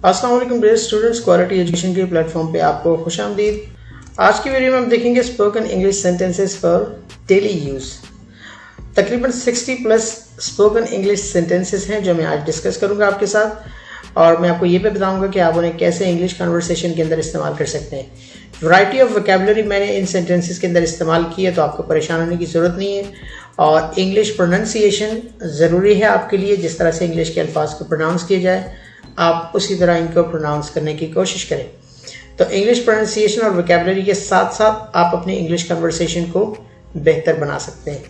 अस्सलाम वालेकुम dear students, quality education के प्लेटफॉर्म पे आपको खुशामदीद। आज की वीडियो में हम देखेंगे spoken English sentences for daily use. तकरीबन 60 प्लस स्पोकन इंग्लिश सेंटेंसेस हैं जो मैं आज डिस्कस करूंगा आपके साथ, और मैं आपको ये भी बताऊंगा कि आप उन्हें कैसे इंग्लिश कन्वर्सेशन के अंदर इस्तेमाल कर सकते हैं। वैरायटी ऑफ वोकैबुलरी मैंने इन सेंटेंसेस के अंदर इस्तेमाल की है, तो आपको परेशान होने की ज़रूरत नहीं है। और इंग्लिश प्रोनाउंसिएशन ज़रूरी है आपके लिए। जिस तरह से इंग्लिश के अल्फाज को प्रोनाउंस किया जाए, आप उसी तरह इनको प्रोनाउंस करने की कोशिश करें। तो इंग्लिश प्रोनाउंसिएशन और वोकैबुलरी के साथ साथ आप अपनी इंग्लिश कन्वर्सेशन को बेहतर बना सकते हैं।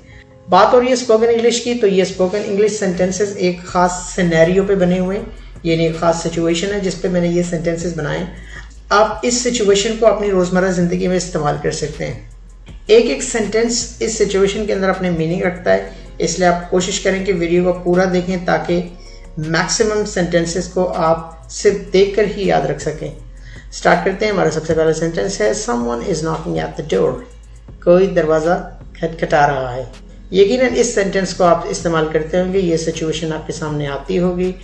बात हो रही है स्पोकन इंग्लिश की, तो ये स्पोकन इंग्लिश सेंटेंसेस एक ख़ास सिनेरियो पे बने हुए हैं। ये एक ख़ास सिचुएशन है जिस पे मैंने ये सेंटेंसेस बनाए। आप इस सिचुएशन को अपनी रोज़मर्रा ज़िंदगी में इस्तेमाल कर सकते हैं। एक एक सेंटेंस इस सिचुएशन के अंदर अपने मीनिंग रखता है, इसलिए आप कोशिश करें कि वीडियो को पूरा देखें ताकि मैक्सिमम सेंटेंसेस को आप सिर्फ देखकर ही याद रख सकें। स्टार्ट करते हैं। हमारा सबसे पहला सेंटेंस है someone is knocking at the door. कोई दरवाज़ा खटखटा रहा है। यकीनन इस सेंटेंस को आप इस्तेमाल करते होंगे, ये सिचुएशन आपके सामने आती होगी।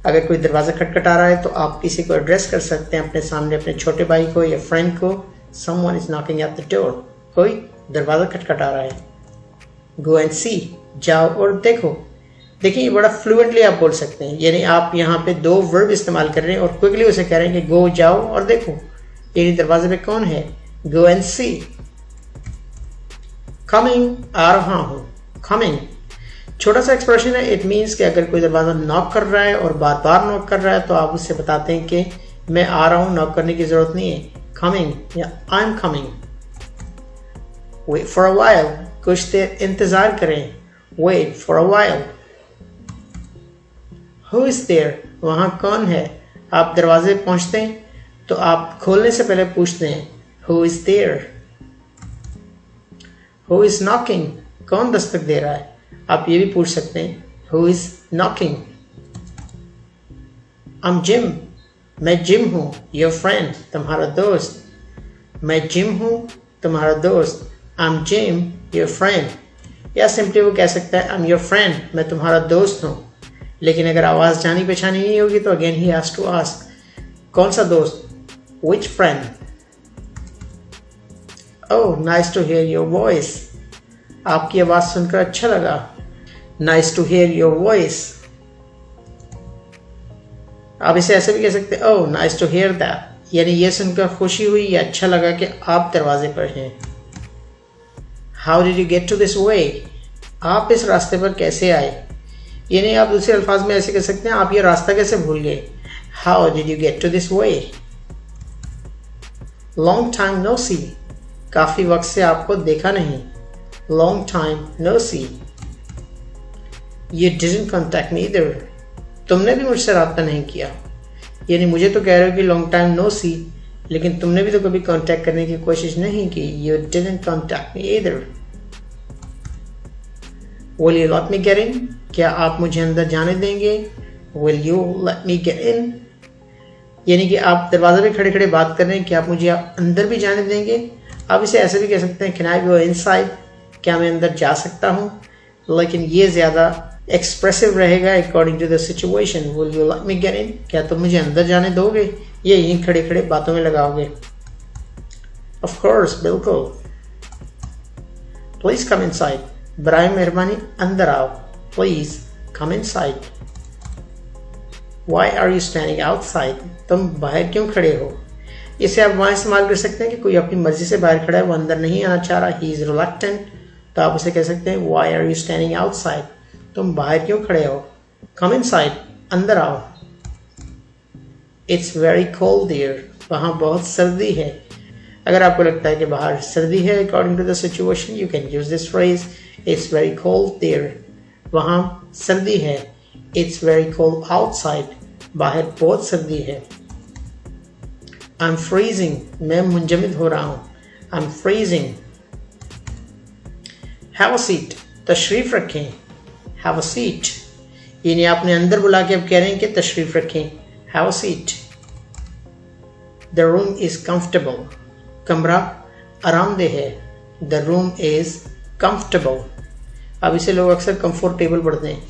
अगर कोई दरवाज़ा खटखटा रहा है तो आप किसी को एड्रेस कर सकते हैं अपने सामने, अपने छोटे भाई को या फ्रेंड को। Someone is knocking at the door, कोई दरवाज़ा खटखटा रहा है। गो एंड सी, जाओ और देखो। देखिए, ये बड़ा फ्लुएंटली आप बोल सकते हैं, यानी आप यहाँ पे दो वर्ब इस्तेमाल कर रहे हैं और क्विकली उसे कह रहे हैं कि गो, जाओ और देखो। यानी दरवाजे पे कौन है? Go and C. कमिंग, आ रहा हूँ। कमिंग छोटा सा एक्सप्रेशन है। इट मीन्स कि अगर कोई दरवाजा नॉक कर रहा है और बार बार नॉक कर रहा है तो आप उससे बताते हैं कि मैं आ रहा हूँ, नॉक करने की जरूरत नहीं है। कमिंग या I am coming. Wait for a while, कुछ देर इंतजार करें। Wait for a while. Who is there? वहाँ कौन है? आप दरवाजे पहुँचते हैं तो आप खोलने से पहले पूछते हैं Who is there? Who is knocking? कौन दस्तक दे रहा है? आप ये भी पूछ सकते हैं Who is knocking? I'm Jim. मैं जिम हूँ। Your friend, तुम्हारा दोस्त। मैं जिम हूँ, तुम्हारा दोस्त। I'm Jim, your friend. या सिंपली वो कह सकता है I'm your friend, मैं तुम्हारा दोस्त हूँ। लेकिन अगर आवाज़ जानी पहचानी नहीं होगी तो again he has to ask कौन सा दोस्त? Which friend? Oh, nice to hear your voice. आपकी आवाज़ सुनकर अच्छा लगा। Nice to hear your voice. आप इसे ऐसे भी कह सकते हैं oh, nice to hear that, यानी ये सुनकर खुशी हुई या अच्छा लगा कि आप दरवाजे पर हैं। How did you get to this way? आप इस रास्ते पर कैसे आए? यानी आप दूसरे अल्फाज में ऐसे कह सकते हैं आप ये रास्ता कैसे भूल गए? How did you get to this way? Long time no see, काफ़ी वक्त से आपको देखा नहीं। Long time no see. You didn't contact me either, तुमने भी मुझसे रब्ता नहीं किया। यानी मुझे तो कह रहे हो कि लॉन्ग टाइम नो सी, लेकिन तुमने भी तो कभी कॉन्टैक्ट करने की कोशिश नहीं की। You didn't contact me either. Will you let me get in? क्या आप मुझे अंदर जाने देंगे? Will you let me get in? यानी कि आप दरवाजे पे खड़े खड़े बात कर रहे हैं कि आप मुझे अंदर भी जाने देंगे। आप इसे ऐसे भी कह सकते हैं Can I go inside? क्या मैं अंदर जा सकता हूँ? लेकिन ये ज़्यादा एक्सप्रेसिव रहेगा according to the situation. Will you let me get in? क्या तुम मुझे अंदर जाने दोगे या यहीं खड़े खड़े बातों में लगाओगे? Of course, बिल्कुल। Please come inside. बराए मेहरबानी अंदर आओ। Please come inside. Why are you standing outside? तुम बाहर क्यों खड़े हो? इसे आप वहाँ इस्तेमाल कर सकते हैं कि कोई अपनी मर्जी से बाहर खड़ा है, वो अंदर नहीं आना चाह रहा, ही इज रिलक्टेंट, तो आप उसे कह सकते हैं why are you standing outside? तुम बाहर क्यों खड़े हो? कम इनसाइड, अंदर आओ। इट्स वेरी कोल्ड हियर, वहाँ बहुत सर्दी है। अगर आपको लगता है कि बाहर सर्दी है according to the situation, you can use this phrase it's very cold there, वहाँ सर्दी है। इट्स वेरी कोल्ड आउटसाइड, बाहर बहुत सर्दी है। आई एम फ्रीजिंग, मैं मुंजमद हो रहा हूँ। I M freezing. Have a seat, तशरीफ रखें। हैव अ सीट, यानी आपने अंदर बुला के अब कह रहे हैं कि तशरीफ रखें। Have a seat. The room is comfortable, कमरा आरामदेह है। The room is comfortable. अब इसे लोग अक्सर कंफर्टेबल पढ़ते हैं,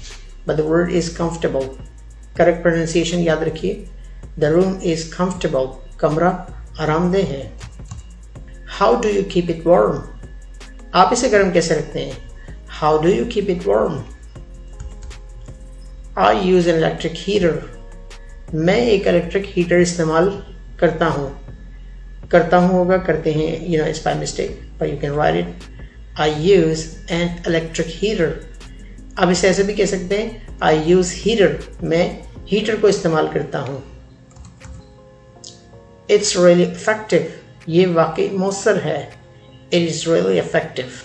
but the word is comfortable. Correct pronunciation याद रखिए, The room is comfortable. कमरा आरामदेह है. How do you keep it warm? आप इसे गर्म कैसे रखते हैं? How do you keep it warm? I use an electric heater. मैं एक इलेक्ट्रिक हीटर इस्तेमाल करता हूँ. करता हूँ होगा करते हैं, it's by mistake, but you can write it. I use an electric heater. अब इसे ऐसे भी कह सकते हैं, I use heater. मैं हीटर को इस्तेमाल करता हूँ. It's really effective. ये वाकई मौसर है. It is really effective.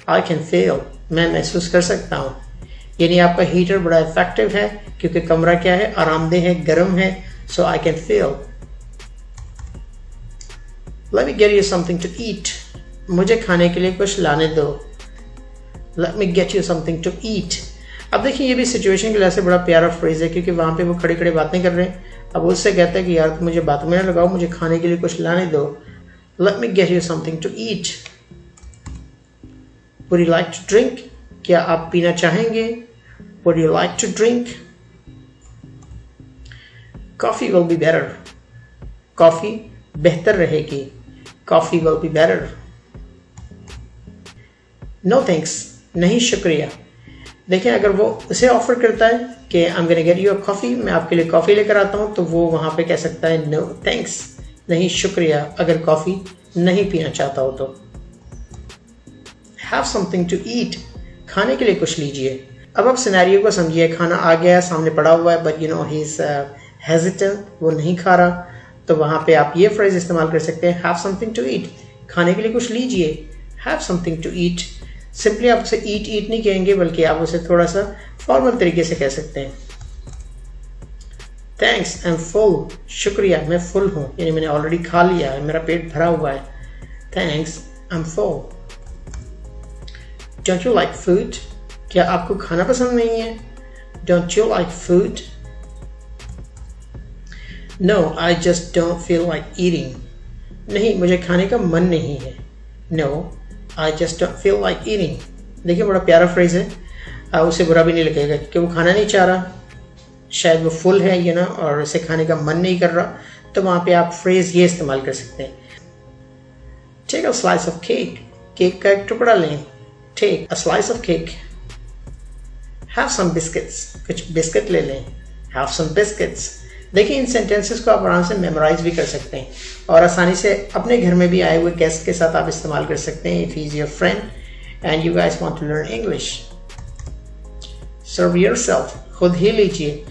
I can feel. मैं महसूस कर सकता हूँ. यानी आपका हीटर बड़ा इफेक्टिव है क्योंकि कमरा क्या है, आरामदेह है, गर्म है. So I can feel. Let me get you something to eat. मुझे खाने के लिए कुछ लाने दो. Let me get you something to eat. अब देखिए ये भी सिचुएशन के लिहाज से बड़ा प्यारा फ्रेज है क्योंकि वहाँ पे वो खड़े खड़े बातें कर रहे हैं. अब उससे कहता है कि यार मुझे बातों में ना लगाओ, मुझे खाने के लिए कुछ लाने दो. Let me get you something to eat. Would you like to drink? क्या आप पीना चाहेंगे? Would you like to drink? Coffee will be better. Coffee बेहतर रहेगी. Coffee will be better. No thanks. नहीं शुक्रिया. देखिए अगर वो उसे ऑफर करता है कि I'm gonna get you a coffee, मैं आपके लिए कॉफ़ी लेकर आता हूँ, तो वो वहाँ पे कह सकता है no thanks. नहीं शुक्रिया अगर कॉफ़ी नहीं पीना चाहता हो तो. Have something to eat. खाने के लिए कुछ लीजिए. अब आप सिनेरियो को समझिए. खाना आ गया, सामने पड़ा हुआ है, but he's hesitant, वो नहीं खा रहा, तो वहाँ पे आप ये फ्रेज इस्तेमाल कर सकते हैं, have something to eat. खाने के लिए कुछ लीजिए. Have something to eat. Simply आप उसे eat नहीं कहेंगे, बल्कि आप उसे थोड़ा सा फॉर्मल तरीके से कह सकते हैं. Thanks, I'm full. शुक्रिया, मैं फुल हूँ, यानी मैंने ऑलरेडी खा लिया है, मेरा पेट भरा हुआ है. Thanks, I'm full. Don't you like food? क्या आपको खाना पसंद नहीं है? Don't you like food? No, I just don't feel like eating. नहीं, मुझे खाने का मन नहीं है. No, I just don't feel like eating. देखिए बड़ा प्यारा फ्रेज है. उसे बुरा भी नहीं लगेगा क्योंकि वो खाना नहीं चाह रहा. शायद वो फुल है और उसे खाने का मन नहीं कर रहा, तो वहाँ पे आप फ्रेज ये इस्तेमाल कर सकते हैं. Take a slice of cake. Cake का एक टुकड़ा लें. Take a slice of cake. Have some biscuits. कुछ बिस्किट ले लें. Have some biscuits. देखिए इन सेंटेंसेस को आप आराम से मेमोराइज भी कर सकते हैं और आसानी से अपने घर में भी आए हुए गेस्ट के साथ आप इस्तेमाल कर सकते हैं. If he is your friend and you guys want to learn English. Serve yourself. खुद ही लीजिए.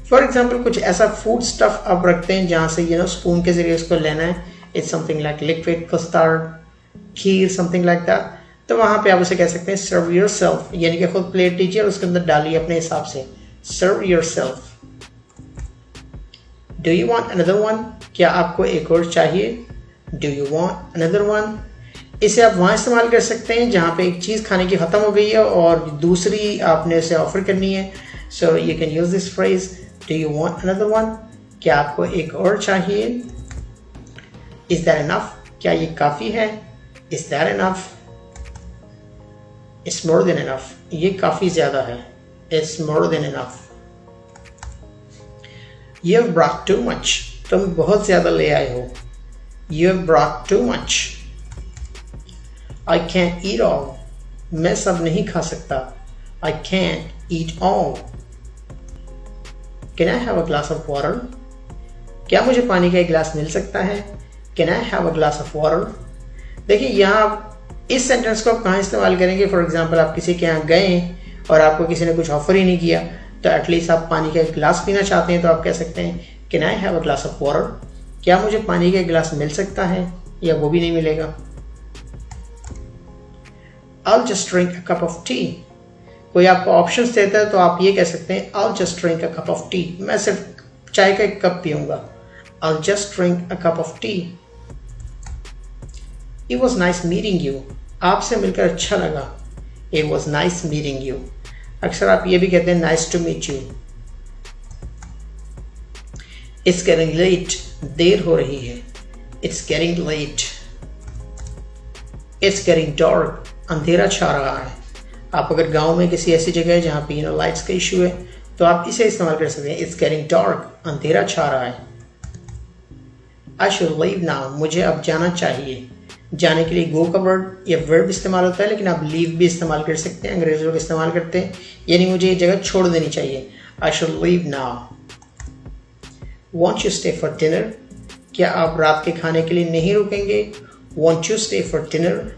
फॉर एग्जाम्पल कुछ ऐसा फूड स्टफ आप रखते हैं जहाँ से स्पून के जरिए उसको लेना है. It's something like liquid custard, kheer, something like that. तो वहाँ पे आप उसे कह सकते हैं serve yourself, यानी कि खुद प्लेट लीजिए और उसके अंदर डालिए अपने हिसाब से. Serve yourself. Do you want another one? क्या आपको एक और चाहिए? Do you want another one? इसे आप वहाँ इस्तेमाल कर सकते हैं जहाँ पे एक चीज़ खाने की ख़त्म हो गई है और दूसरी आपने उसे ऑफर करनी है. So you can use this phrase. Do you want another one? क्या आपको एक और चाहिए? Is that enough? क्या ये काफ़ी है? Is that enough? It's more than enough. ये काफ़ी ज़्यादा है. It's more than enough. You have brought too much. तुम बहुत ज़्यादा ले आए हो. You have brought too much. I can't eat all. मैं सब नहीं खा सकता. I can't eat all. Can I have a glass of water? क्या मुझे पानी का एक गिलास मिल सकता है? Can I have a glass of water? देखिए यहाँ आप इस सेंटेंस को आप कहाँ इस्तेमाल करेंगे. फॉर एग्जाम्पल आप किसी के यहाँ गए और आपको किसी ने कुछ ऑफर ही नहीं किया, तो एटलीस्ट आप पानी का एक गिलास पीना चाहते हैं, तो आप कह सकते हैं can I have a glass of water. क्या मुझे पानी का एक गिलास मिल सकता है, या वो भी नहीं मिलेगा. I'll just drink a cup of tea. कोई आपको ऑप्शंस देता है तो आप ये कह सकते हैं I'll just drink a cup of tea. मैं सिर्फ चाय का एक cup पीऊंगा. I'll just drink a cup of tea. It was nice meeting you. आपसे मिलकर अच्छा लगा. It was nice meeting you. अक्सर आप ये भी कहते हैं nice to meet you. It's getting late. देर हो रही है. It's getting late. It's getting dark. अंधेरा छा रहा है. आप अगर गांव में किसी ऐसी जगह है जहाँ पे लाइट्स का इशू है, तो आप इसे इस्तेमाल कर सकते हैं। इट्स गेटिंग डार्क, अंधेरा छा रहा है। आई शुड लीव नाउ, मुझे अब जाना चाहिए। जाने के लिए गो का वर्ड या वर्ब इस्तेमाल होता है, लेकिन आप लीव भी इस्तेमाल कर सकते हैं। अंग्रेज लोग इस्तेमाल करते हैं, यानी मुझे ये जगह छोड़ देनी चाहिए। I should leave now. Want you stay for dinner, क्या आप रात के खाने के लिए नहीं रुकेंगे? Want you stay for dinner.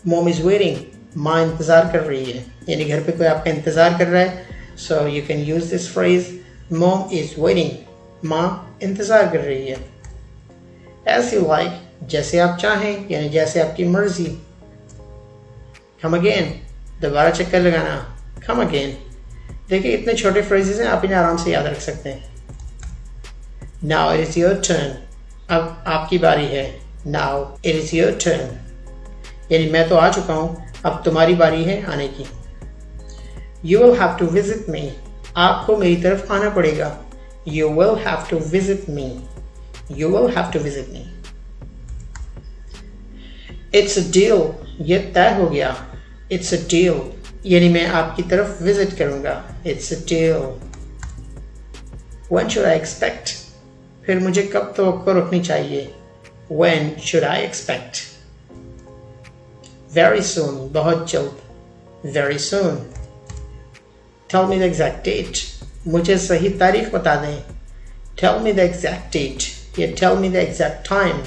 Mom is waiting, माँ इंतज़ार कर रही है, यानी घर पे कोई आपका इंतज़ार कर रहा है। So you can use this phrase, mom is waiting, माँ इंतज़ार कर रही है। एज यू लाइक, जैसे आप चाहें, यानी जैसे आपकी मर्जी। कम अगेन, दोबारा चक्कर लगाना। Come again. देखिए इतने छोटे फ्रेजेस हैं, आप इन्हें आराम से याद रख सकते हैं। Now it is your turn, अब आपकी बारी है। Now it is your turn, यानी मैं तो आ चुका हूँ, अब तुम्हारी बारी है आने की। You will have to visit me, आपको मेरी तरफ आना पड़ेगा। You will have to visit me, you will have to visit me. It's a deal, ये तय हो गया। इट्स अ डील, यानी मैं आपकी तरफ विजिट करूंगा। It's a deal. When should I expect, फिर मुझे कब तवक्को रखनी चाहिए? When should I expect. Very soon, बहुत जल्द। Very soon. Tell me the exact date, मुझे सही तारीख बता दें। Tell me the exact date या tell me the exact time,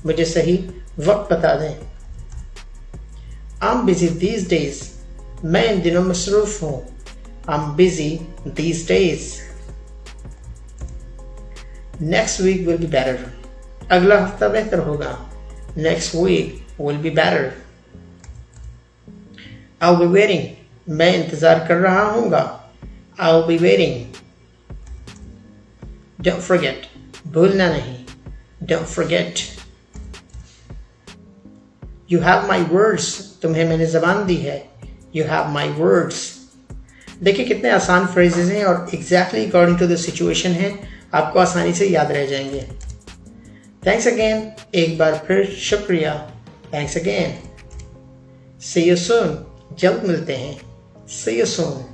मुझे सही वक्त बता दें। I am busy these days, मैं इन दिनों मसरूफ हूँ। I am busy these days. Next week will be better, अगला हफ्ता बेहतर होगा। Next week will be better. I will be waiting, मैं इंतजार कर रहा हूँगा। I will be waiting. Don't forget, भूलना नहीं। Don't forget. You have my words, तुम्हें मैंने जबान दी है। You have my words. देखिए कितने आसान फ्रेजेस हैं और exactly according to the situation है, आपको आसानी से याद रह जाएंगे। थैंक्स अगेन, एक बार फिर शुक्रिया। Thanks again. See you soon, जल्द मिलते हैं। See you soon.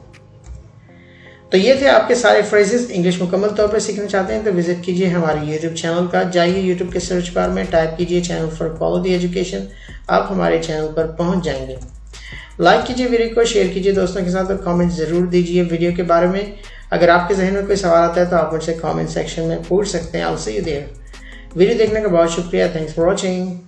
तो ये थे आपके सारे फ्रेजेस। इंग्लिश मुकम्मल तौर पर सीखना चाहते हैं तो विजिट कीजिए हमारे YouTube चैनल का। जाइए YouTube के सर्च बार में टाइप कीजिए चैनल फॉर क्वालिटी एजुकेशन, आप हमारे चैनल पर पहुंच जाएंगे। लाइक कीजिए वीडियो को, शेयर कीजिए दोस्तों के साथ और कमेंट ज़रूर दीजिए वीडियो के बारे में। अगर आपके जहन में कोई सवाल आता है तो आप मुझसे कमेंट सेक्शन में पूछ सकते हैं। I will see you there. Video देखने का बहुत शुक्रिया। Thanks for watching.